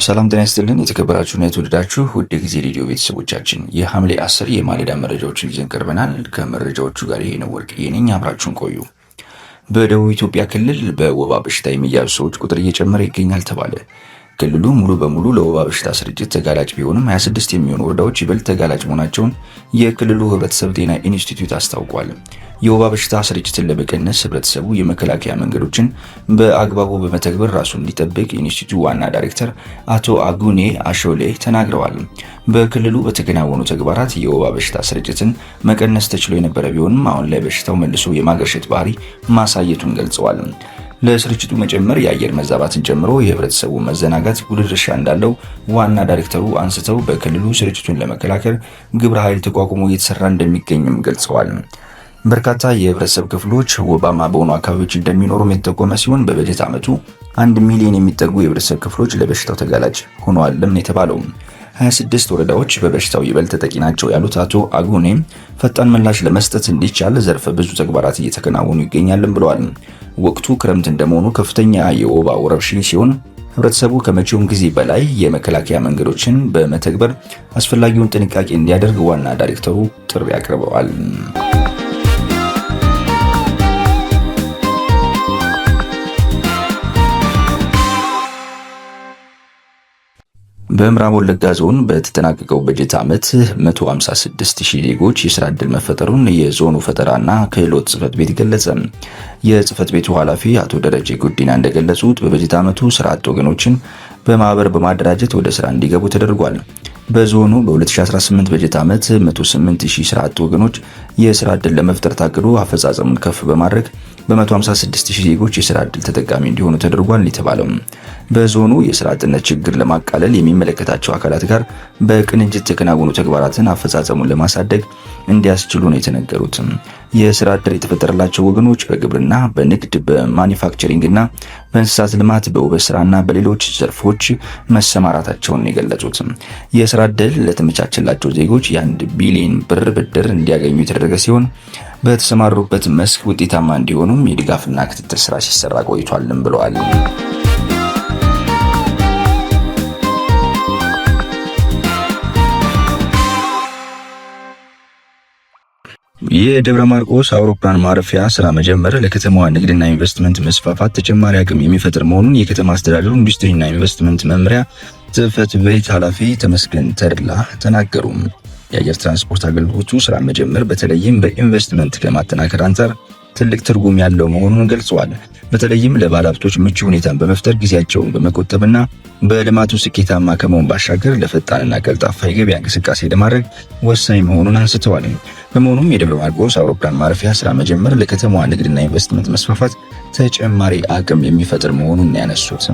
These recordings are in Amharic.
ሰላም ጤና ይስጥልን የተከበራችሁና የተወደዳችሁ ውድ ጊዜ ሬዲዮ ቤተሰቦቻችን የሐምሌ 10 የማለዳ መረጃዎችን ይዘን ቀርበናል። ከመረጃዎቹ ጋር ይሄ ነው ወርቅዬ ነኝ። አብራችሁን ቆዩ። በደቡብ ኢትዮጵያ ክልል በወባ በሽታ የሚያዙ ሰዎች ቁጥር እየጨመረ ይገኛል ተባለ። ክልሉ ሙሉ በሙሉ ለወባ በሽታ ስርጭት ተጋላጭ ቢሆንም 26 የሚሆኑ ወረዳዎች ይበልጥ ተጋላጭ መሆናቸውን የክልሉ ህብረተሰብ ጤና ኢንስቲትዩት አስታውቋል። የወባ በሽታ ስርጭትን ለመቀነስ ህብረተሰቡ የመከላከያ መንገዶችን በአግባቡ በመተግበር ራሱን እንዲጠብቅ ኢንስቲትዩቱ ዋና ዳይሬክተር አቶ አጉኔ አሾሌ ተናግረዋል። በክልሉ በተከናወኑ ተግባራት የወባ በሽታ ስርጭትን መቀነስ ተችሎ የነበረ ቢሆንም አሁን ላይ በሽታው መልሶ የማገርሸት ባህሪ ማሳየቱን ገልጸዋል። ለስርጭቱ መጨመር የአየር መዛባትን ጨምሮ የህብረተሰቡ መዘናጋት ጉልህ ድርሻ እንዳለው ዋና ዳይሬክተሩ አንስተው በክልሉ ስርጭቱን ለመከላከል ግብረ ኃይል ተቋቁሞ እየተሰራ እንደሚገኝም ገልጸዋል። በርካታ የህብረተሰብ ክፍሎች ወባማ በሆኑ አካባቢዎች እንደሚኖሩም የተጠቆመ ሲሆን በበጀት ዓመቱ 1 ሚሊዮን የሚጠጉ የህብረተሰብ ክፍሎች ለበሽታው ተጋላጭ ሆነዋልም የተባለው 26 ወረዳዎች በበሽታው ይበልጥ ተጠቂ ናቸው ያሉት አቶ አጉኔም ፈጣን ምላሽ ለመስጠት እንዲቻል ዘርፈ ብዙ ተግባራት እየተከናወኑ ይገኛልም ብለዋል። ወቅቱ ክረምት እንደመሆኑ ከፍተኛ የወባ ወረርሽኝ ሲሆን ህብረተሰቡ ከመቼውም ጊዜ በላይ የመከላከያ መንገዶችን በመተግበር አስፈላጊውን ጥንቃቄ እንዲያደርግ ዋና ዳይሬክተሩ ጥሪ አቅርበዋል። በምዕራብ ወለጋ ዞን በተጠናቀቀው በጀት ዓመት 156,000 ዜጎች የስራ ዕድል መፈጠሩን የዞኑ ፈጠራና ክህሎት ጽህፈት ቤት ገለጸ። የጽህፈት ቤቱ ኃላፊ አቶ ደረጀ ጉዲና እንደገለጹት በበጀት ዓመቱ ስራ አጥ ወገኖችን በማህበር በማደራጀት ወደ ስራ እንዲገቡ ተደርጓል። በዞኑ በ2018 በጀት ዓመት 108,000 ስራ አጥ ወገኖች የስራ ዕድል ለመፍጠር ታቅዶ አፈጻጸሙን ከፍ በማድረግ በ156,000 ዜጎች የስራ ዕድል ተጠቃሚ እንዲሆኑ ተደርጓል የተባለው በዞኑ የስራ አጥነት ችግር ለማቃለል የሚመለከታቸው አካላት ጋር በቅንጅት የተከናወኑ ተግባራትን አፈጻጸሙን ለማሳደግ እንዲያስችሉ ነው የተነገሩት። የስራ ዕድል የተፈጠረላቸው ወገኖች በግብርና፣ በንግድ፣ በማኒፋክቸሪንግ እና በእንስሳት ልማት፣ በውበት ስራና በሌሎች ዘርፎች መሰማራታቸውን የገለጹት የስራ ዕድል ለተመቻቸላቸው ዜጎች የ1 ቢሊዮን ብር ብድር እንዲያገኙ የተደረገ ሲሆን በተሰማሩበት መስክ ውጤታማ እንዲሆኑም የድጋፍና ክትትል ስራ ሲሰራ ቆይቷልም ብለዋል። የደብረ ማርቆስ አውሮፕላን ማረፊያ ስራ መጀመር ለከተማዋ ንግድና ኢንቨስትመንት መስፋፋት ተጨማሪ አቅም የሚፈጥር መሆኑን የከተማ አስተዳደሩ ኢንዱስትሪና ኢንቨስትመንት መምሪያ ጽህፈት ቤት ኃላፊ ተመስገን ተድላ ተናገሩ። የአየር ትራንስፖርት አገልግሎቱ ስራ መጀመር በተለይም በኢንቨስትመንት ከማጠናከር አንጻር ትልቅ ትርጉም ያለው መሆኑን ገልጸዋል። በተለይም ለባለሀብቶች ምቹ ሁኔታን በመፍጠር ጊዜያቸውን በመቆጠብና በልማቱ ስኬታማ ከመሆን ባሻገር ለፈጣንና ቀልጣፋ የገበያ እንቅስቃሴ ለማድረግ ወሳኝ መሆኑን አንስተዋል። በመሆኑም የደብረ ማርቆስ አውሮፕላን ማረፊያ ስራ መጀመር ለከተማዋ ንግድና ኢንቨስትመንት መስፋፋት ተጨማሪ አቅም የሚፈጥር መሆኑን ያነሱት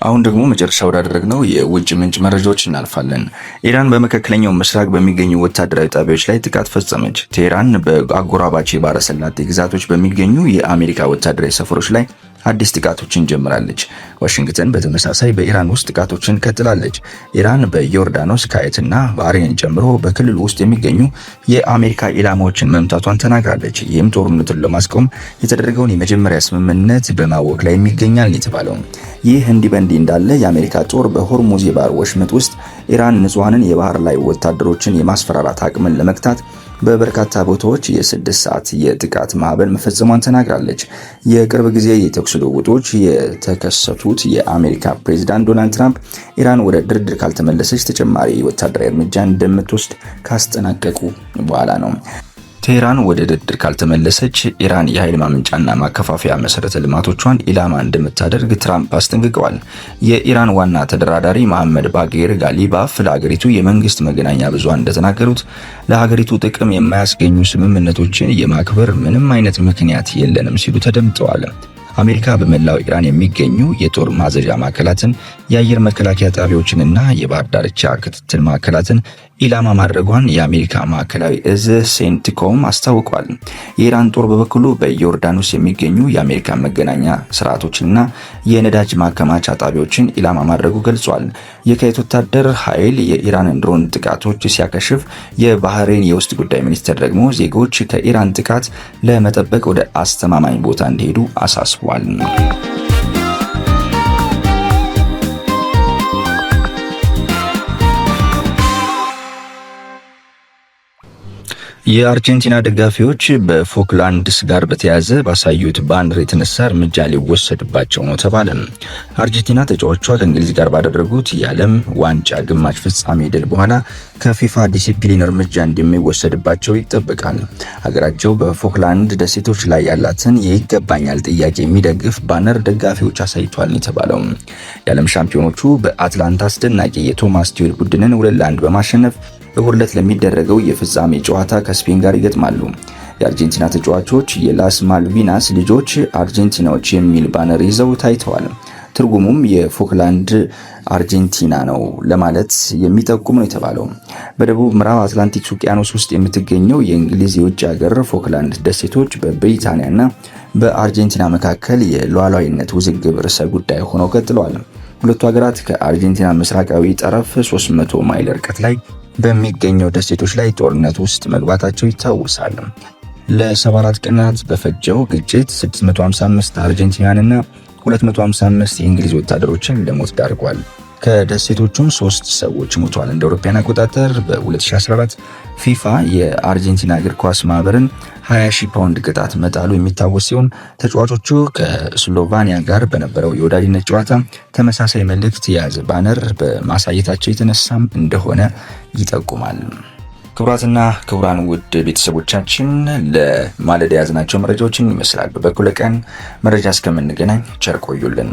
አሁን ደግሞ መጨረሻ ወዳደረግነው የውጭ ምንጭ መረጃዎች እናልፋለን። ኢራን በመካከለኛው ምስራቅ በሚገኙ ወታደራዊ ጣቢያዎች ላይ ጥቃት ፈጸመች። ቴህራን በአጎራባች የባህረ ሰላጤ ግዛቶች በሚገኙ የአሜሪካ ወታደራዊ ሰፈሮች ላይ አዲስ ጥቃቶችን ጀምራለች። ዋሽንግተን በተመሳሳይ በኢራን ውስጥ ጥቃቶችን ቀጥላለች። ኢራን በዮርዳኖስ፣ ካየትና ባህሬንን ጨምሮ በክልሉ ውስጥ የሚገኙ የአሜሪካ ኢላማዎችን መምታቷን ተናግራለች። ይህም ጦርነቱን ለማስቆም የተደረገውን የመጀመሪያ ስምምነት በማወክ ላይ ይገኛል የተባለው። ይህ እንዲህ በእንዲህ እንዳለ የአሜሪካ ጦር በሆርሙዝ የባህር ወሽመጥ ውስጥ ኢራን ንጹሃንን የባህር ላይ ወታደሮችን የማስፈራራት አቅምን ለመግታት በበርካታ ቦታዎች የ6 ሰዓት የጥቃት ማዕበል መፈጸሟን ተናግራለች። የቅርብ ጊዜ የተኩስ ልውውጦች የተከሰቱት የአሜሪካ ፕሬዝዳንት ዶናልድ ትራምፕ ኢራን ወደ ድርድር ካልተመለሰች ተጨማሪ ወታደራዊ እርምጃ እንደምትወስድ ካስጠነቀቁ በኋላ ነው። ቴህራን ወደ ድርድር ካልተመለሰች ኢራን የኃይል ማመንጫና ማከፋፈያ መሰረተ ልማቶቿን ኢላማ እንደምታደርግ ትራምፕ አስጠንቅቀዋል። የኢራን ዋና ተደራዳሪ መሐመድ ባጌር ጋሊባፍ ለሀገሪቱ የመንግስት መገናኛ ብዙሃን እንደተናገሩት ለሀገሪቱ ጥቅም የማያስገኙ ስምምነቶችን የማክበር ምንም አይነት ምክንያት የለንም ሲሉ ተደምጠዋል። አሜሪካ በመላው ኢራን የሚገኙ የጦር ማዘዣ ማዕከላትን፣ የአየር መከላከያ ጣቢያዎችንና የባህር ዳርቻ ክትትል ማዕከላትን ኢላማ ማድረጓን የአሜሪካ ማዕከላዊ እዝ ሴንትኮም አስታውቋል። የኢራን ጦር በበኩሉ በዮርዳኖስ የሚገኙ የአሜሪካ መገናኛ ስርዓቶችንና የነዳጅ ማከማቻ ጣቢያዎችን ኢላማ ማድረጉ ገልጿል። የኩዌት ወታደር ኃይል የኢራንን ድሮን ጥቃቶች ሲያከሽፍ፣ የባህሬን የውስጥ ጉዳይ ሚኒስቴር ደግሞ ዜጎች ከኢራን ጥቃት ለመጠበቅ ወደ አስተማማኝ ቦታ እንዲሄዱ አሳስቧል። የአርጀንቲና ደጋፊዎች በፎክላንድስ ጋር በተያያዘ ባሳዩት ባነር የተነሳ እርምጃ ሊወሰድባቸው ነው ተባለ። አርጀንቲና ተጫዋቿ ከእንግሊዝ ጋር ባደረጉት የዓለም ዋንጫ ግማሽ ፍጻሜ ድል በኋላ ከፊፋ ዲሲፕሊን እርምጃ እንደሚወሰድባቸው ይጠበቃል። ሀገራቸው በፎክላንድ ደሴቶች ላይ ያላትን የይገባኛል ጥያቄ የሚደግፍ ባነር ደጋፊዎች አሳይቷል የተባለው የዓለም ሻምፒዮኖቹ በአትላንታ አስደናቂ የቶማስ ቱዌል ቡድንን 2-1 በማሸነፍ እሁድ ዕለት ለሚደረገው የፍጻሜ ጨዋታ ከስፔን ጋር ይገጥማሉ። የአርጀንቲና ተጫዋቾች የላስ ማልቪናስ ልጆች አርጀንቲናዎች የሚል ባነር ይዘው ታይተዋል። ትርጉሙም የፎክላንድ አርጀንቲና ነው ለማለት የሚጠቁም ነው የተባለው። በደቡብ ምዕራብ አትላንቲክ ውቅያኖስ ውስጥ የምትገኘው የእንግሊዝ የውጭ ሀገር ፎክላንድ ደሴቶች በብሪታንያና በአርጀንቲና መካከል የሉዓላዊነት ውዝግብ ርዕሰ ጉዳይ ሆነው ቀጥለዋል። ሁለቱ ሀገራት ከአርጀንቲና ምስራቃዊ ጠረፍ 300 ማይል ርቀት ላይ በሚገኘው ደሴቶች ላይ ጦርነት ውስጥ መግባታቸው ይታወሳል። ለ74 ቀናት በፈጀው ግጭት 655 አርጀንቲናውያንና 255 የእንግሊዝ ወታደሮችን ለሞት ዳርጓል። ከደሴቶቹም 3 ሰዎች ሞተዋል። እንደ አውሮፓውያን አቆጣጠር በ2014 ፊፋ የአርጀንቲና እግር ኳስ ማህበርን 20,000 ፓውንድ ቅጣት መጣሉ የሚታወስ ሲሆን ተጫዋቾቹ ከስሎቫኒያ ጋር በነበረው የወዳጅነት ጨዋታ ተመሳሳይ መልእክት የያዘ ባነር በማሳየታቸው የተነሳም እንደሆነ ይጠቁማል። ክቡራትና ክቡራን ውድ ቤተሰቦቻችን ለማለዳ ያዝናቸው መረጃዎችን ይመስላል። በበኩለ ቀን መረጃ እስከምንገናኝ ቸር ቆዩልን።